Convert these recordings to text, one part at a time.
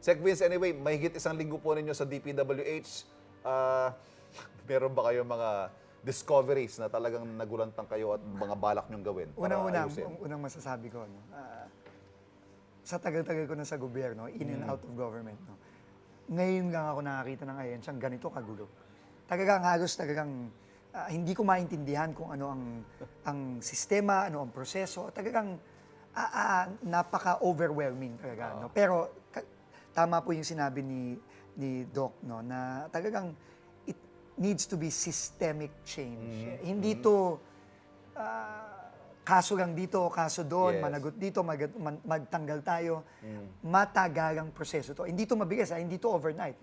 Sec Vince, anyway, mahigit 1 linggo po ninyo sa DPWH. Meron ba kayo mga discoveries na talagang nagulantang kayo at mga balak nyong gawin para ayusin? Unang masasabi ko, no, sa tagal-tagal ko na sa gobyerno, in and out of government, no, ngayon lang ako nakakita ng ayensyang ganito kagulo. Talagang hindi ko maintindihan kung ano ang sistema, ano ang proseso. Talagang napaka-overwhelming talaga. No? Pero tama po yung sinabi ni Doc, no, na talagang it needs to be systemic change. Hindi to kaso lang dito, kaso doon, managot dito, magtanggal tayo. Matagalang proseso to. Hindi to mabilis, hindi to overnight.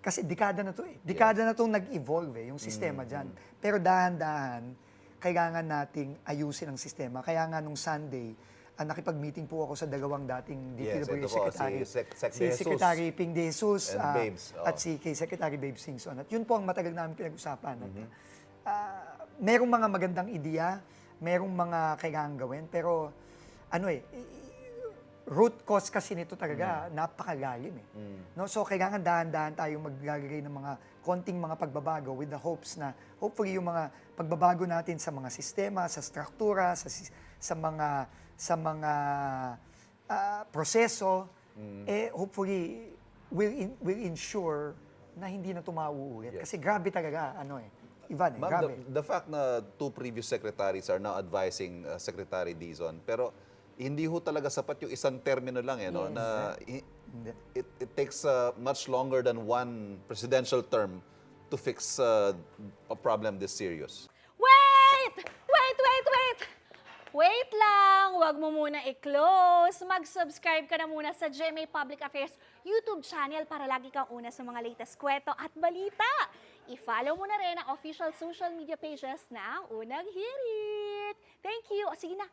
Kasi dekada na to eh. Dekada na itong nag-evolve yung sistema dyan. Pero dahan-dahan, kailangan nating ayusin ang sistema. Kaya nga nung Sunday, nakipag-meeting po ako sa dalawang dating DPWH Secretary. Si Secretary Ping De Jesus at si kay Secretary Babe Singson. At yun po ang matagal namin pinag-usapan. Merong mga magandang ideya, merong mga kailangan gawin, pero root cause kasi nito talaga napakalalim eh. No? So kailangan dahan-dahan tayong maglalagay ng mga konting mga pagbabago with the hopes na hopefully yung mga pagbabago natin sa mga sistema, sa struktura, sa mga proseso, hopefully will ensure na hindi na ito mauulit. Kasi grabe talaga, Ivan, grabe. The fact na 2 previous secretaries are now advising Secretary Dizon, pero hindi ho talaga sapat yung isang termino lang no, na it takes much longer than 1 presidential term to fix a problem this serious. Wait! Wait lang! Huwag mo muna i-close. Mag-subscribe ka na muna sa GMA Public Affairs YouTube channel para lagi kang una sa mga latest kwento at balita. I-follow mo na rin ang official social media pages ng Unang Hirit. Thank you. O sige na,